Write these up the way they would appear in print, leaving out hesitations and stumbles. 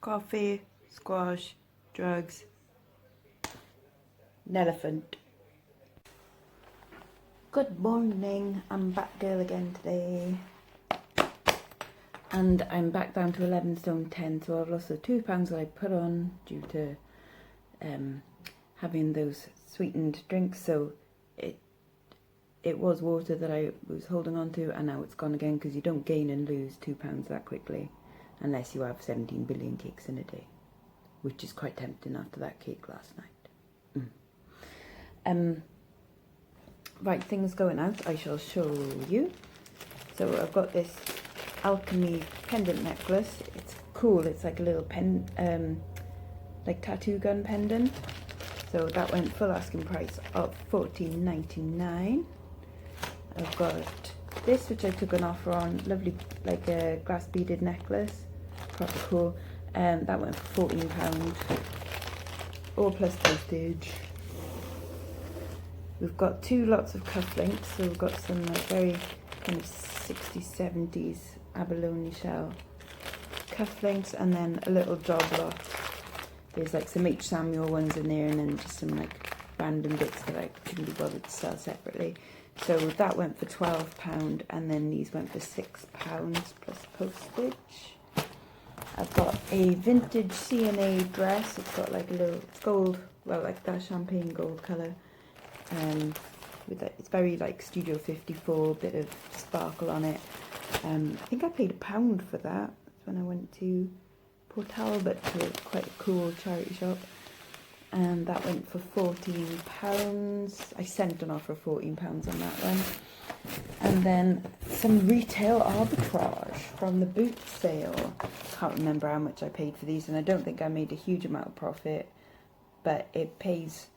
coffee, squash, drugs, an elephant. Good morning, I'm Batgirl again today. And I'm back down to 11 stone 10, so I've lost the 2 pounds that I put on due to having those sweetened drinks. So it was water that I was holding on to, and now it's gone again, because you don't gain and lose 2 pounds that quickly unless you have 17 billion cakes in a day, which is quite tempting after that cake last night. Right, things going out, I shall show you. So I've got this alchemy pendant necklace. It's cool, it's like a little like tattoo gun pendant. So that went full asking price of $14.99. I've got this, which I took an offer on, lovely, like a glass beaded necklace, proper cool. That went for £14, all plus postage. We've got 2 lots of cufflinks, so we've got some like very kind of 60s, 70s abalone shell cufflinks, and then a little job lot. There's like some H. Samuel ones in there, and then just some like random bits that I couldn't be bothered to sell separately. So that went for £12, and then these went for £6 plus postage. I've got a vintage C&A dress. It's got like a little, it's gold, well, like that champagne gold colour. With that, it's very like Studio 54, bit of sparkle on it. I think I paid £1 for that. That's when I went to Port Talbot to quite a cool charity shop, and that went for £14. I sent an offer of £14 on that one. And then some retail arbitrage from the boot sale. Can't remember how much I paid for these, and I don't think I made a huge amount of profit, but it pays.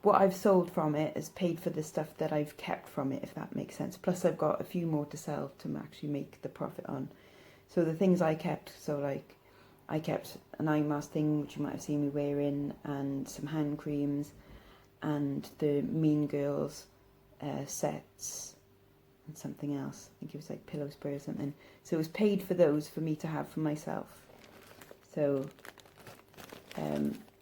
What I've sold from it has paid for the stuff that I've kept from it, if that makes sense. Plus I've got a few more to sell to actually make the profit on. So the things I kept, so like I kept an eye mask thing, which you might have seen me wearing, and some hand creams, and the Mean Girls sets, and something else. I think it was like pillow spray or something. So it was paid for those for me to have for myself. So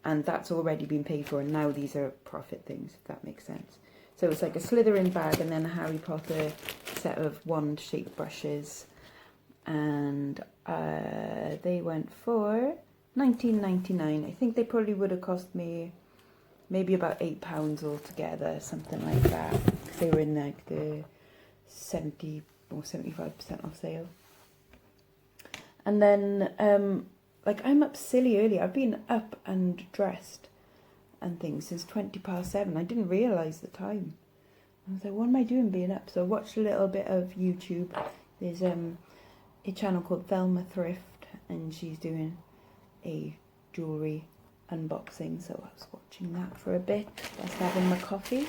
and that's already been paid for, and now these are profit things, if that makes sense. So it's like a Slytherin bag, and then a Harry Potter set of wand-shaped brushes, and they went for $19.99. I think they probably would have cost me maybe about £8 altogether, something like that. They were in like the 70 or 75% off sale. And then like I'm up silly early. I've been up and dressed and things since 7:20. I didn't realise the time. I was like, what am I doing being up? So I watched a little bit of YouTube. There's a channel called Velma Thrift, and she's doing a jewellery unboxing. So I was watching that for a bit whilst having my coffee,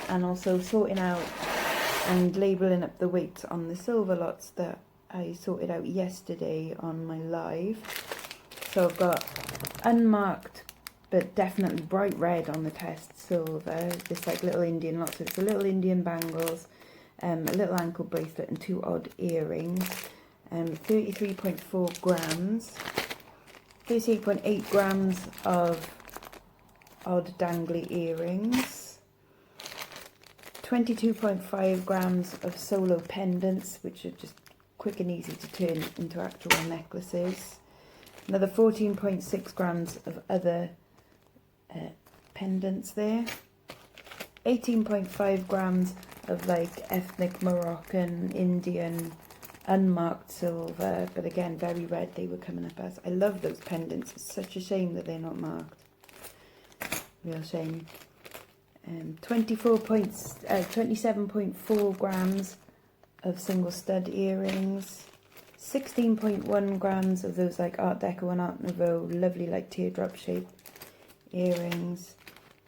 and also sorting out and labelling up the weights on the silver lots that I sorted out yesterday on my live. So I've got unmarked, but definitely bright red on the test silver. This like little Indian lot. So it's a little Indian bangles, a little ankle bracelet, and 2 odd earrings. 33.4 grams. 38.8 grams of odd dangly earrings. 22.5 grams of solo pendants, which are just quick and easy to turn into actual necklaces. Another 14.6 grams of other pendants there. 18.5 grams of like ethnic Moroccan, Indian, unmarked silver, but again very red they were coming up as. I love those pendants. It's such a shame that they're not marked. Real shame. 27.4 grams of single stud earrings. 16.1 grams of those like Art Deco and Art Nouveau, lovely like teardrop shaped earrings.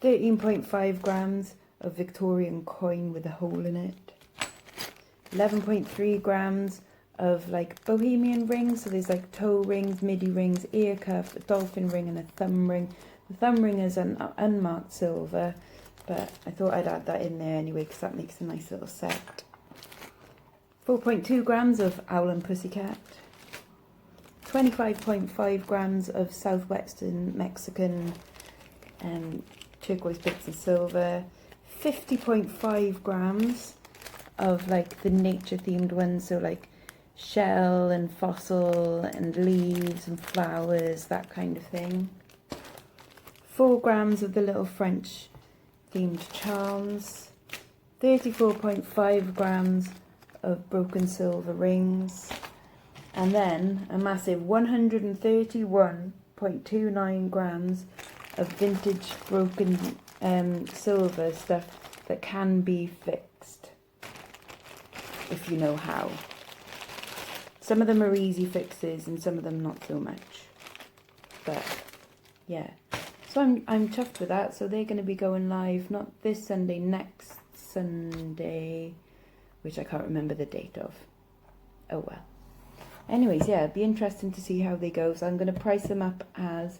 13.5 grams of Victorian coin with a hole in it. 11.3 grams of like bohemian rings, so there's like toe rings, midi rings, ear cuff, a dolphin ring, and a thumb ring. The thumb ring is an unmarked silver, but I thought I'd add that in there anyway because that makes a nice little set. 4.2 grams of Owl and Pussycat. 25.5 grams of southwestern Mexican turquoise bits of silver, 50.5 grams of like the nature themed ones, so like shell and fossil and leaves and flowers, that kind of thing. 4 grams of the little French themed charms, 34.5 grams of broken silver rings, and then a massive 131.29 grams of vintage broken silver stuff that can be fixed, if you know how. Some of them are easy fixes and some of them not so much, but yeah. So I'm chuffed with that. So they're going to be going live not this Sunday, next Sunday, which I can't remember the date of. Oh well. Anyways, yeah, it'd be interesting to see how they go. So I'm going to price them up as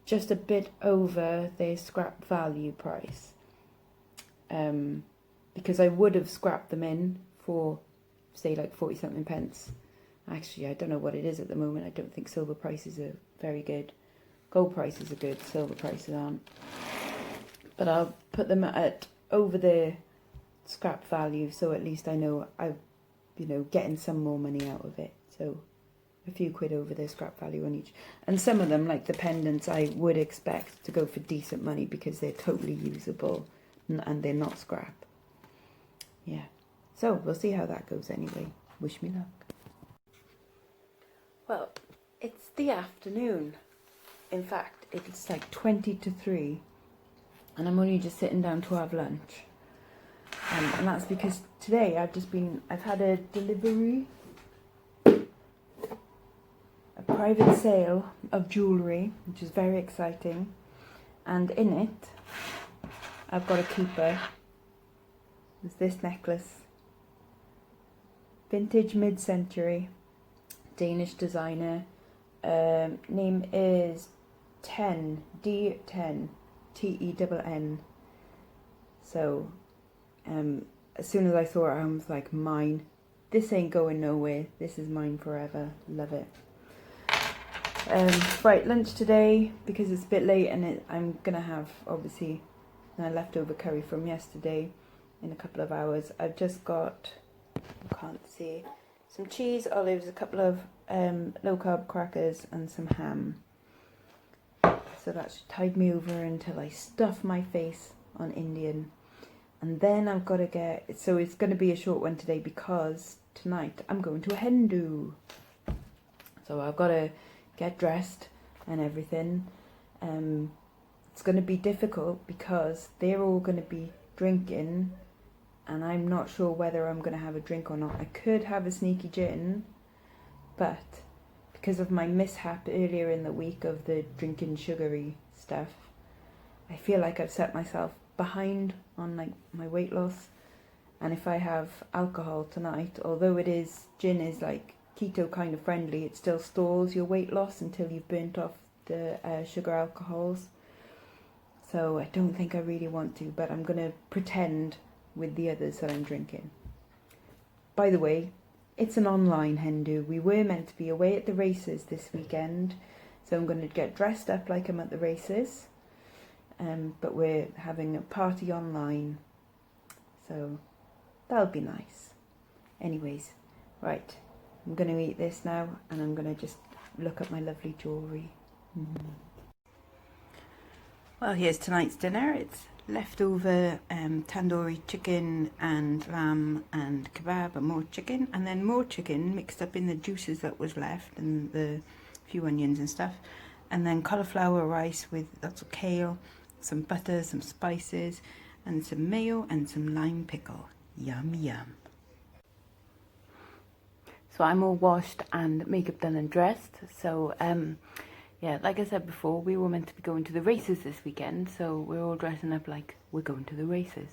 just a bit over their scrap value price. Because I would have scrapped them in for, say, like 40 something pence. Actually, I don't know what it is at the moment. I don't think silver prices are very good. Gold prices are good, silver prices aren't. But I'll put them at over the scrap value, so at least I know I'm, getting some more money out of it. So a few quid over the scrap value on each. And some of them, like the pendants, I would expect to go for decent money because they're totally usable and they're not scrap. Yeah. So we'll see how that goes anyway. Wish me luck. Well, it's the afternoon. In fact, it's like 20 to 3 and I'm only just sitting down to have lunch. And that's because today I've had a delivery, a private sale of jewellery, which is very exciting. And in it, I've got a keeper. There's this necklace. Vintage mid-century, Danish designer. Name is D10, T-E-N-N. So, as soon as I saw it, I was like, mine. This ain't going nowhere. This is mine forever. Love it. Right, lunch today, because it's a bit late and I'm going to have, obviously, my leftover curry from yesterday in a couple of hours. I've just got, you can't see, some cheese, olives, a couple of low-carb crackers and some ham. So that should tide me over until I stuff my face on Indian. And then I've got to get, so it's going to be a short one today because tonight I'm going to a hen do. So I've got to get dressed and everything. It's going to be difficult because they're all going to be drinking and I'm not sure whether I'm going to have a drink or not. I could have a sneaky gin, but because of my mishap earlier in the week of the drinking sugary stuff, I feel like I've set myself behind on like my weight loss. And if I have alcohol tonight, although gin is like keto kind of friendly, it still stalls your weight loss until you've burnt off the sugar alcohols. So I don't think I really want to, but I'm going to pretend with the others that I'm drinking. By the way, it's an online hen do. We were meant to be away at the races this weekend, so I'm going to get dressed up like I'm at the races, but we're having a party online, so that'll be nice. Anyways, right, I'm going to eat this now and I'm going to just look at my lovely jewellery. Well, here's tonight's dinner. It's leftover tandoori chicken and lamb and kebab and more chicken, and then more chicken mixed up in the juices that was left and the few onions and stuff, and then cauliflower rice with lots of kale, some butter, some spices, and some mayo and some lime pickle. Yum yum. So I'm all washed and makeup done and dressed. So yeah, like I said before, we were meant to be going to the races this weekend, so we're all dressing up like we're going to the races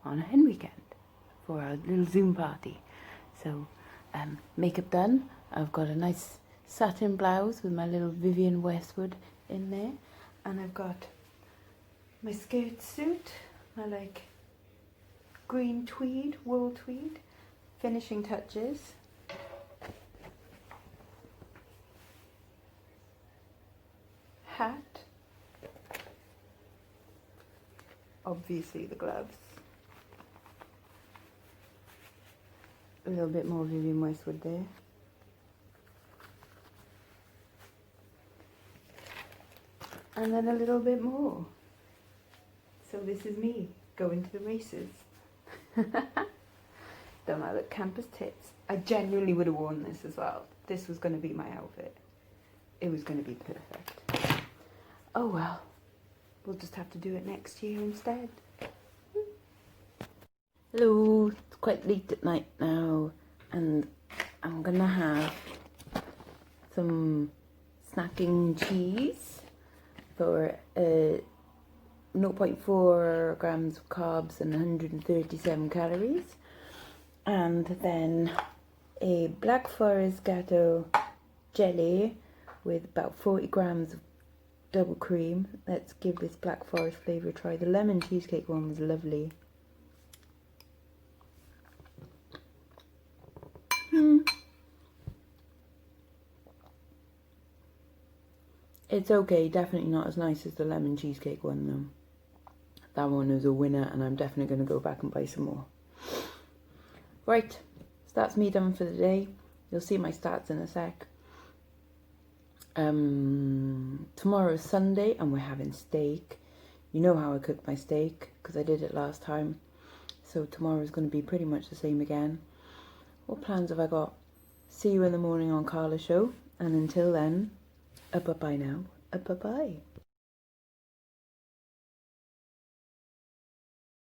on a hen weekend for our little Zoom party. So makeup done. I've got a nice satin blouse with my little Vivienne Westwood in there, and I've got my skirt suit, my like green tweed, wool tweed, finishing touches. hat. Obviously the gloves. A little bit more Vivian Westwood there. And then a little bit more. So this is me going to the races. Don't I look campus tits? I genuinely would have worn this as well. This was going to be my outfit. It was going to be perfect. Oh well, we'll just have to do it next year instead. Hello, it's quite late at night now, and I'm gonna have some snacking cheese for 0.4 grams of carbs and 137 calories, and then a Black Forest Gateau jelly with about 40 grams of double cream. Let's give this Black Forest flavour a try. The lemon cheesecake one was lovely. It's okay, definitely not as nice as the lemon cheesecake one though. That one is a winner, and I'm definitely going to go back and buy some more. Right, so that's me done for the day. You'll see my stats in a sec. Tomorrow is Sunday and we're having steak. You know how I cook my steak because I did it last time. So tomorrow is going to be pretty much the same again. What plans have I got? See you in the morning on Carla's show. And until then, bye-bye now. Bye-bye.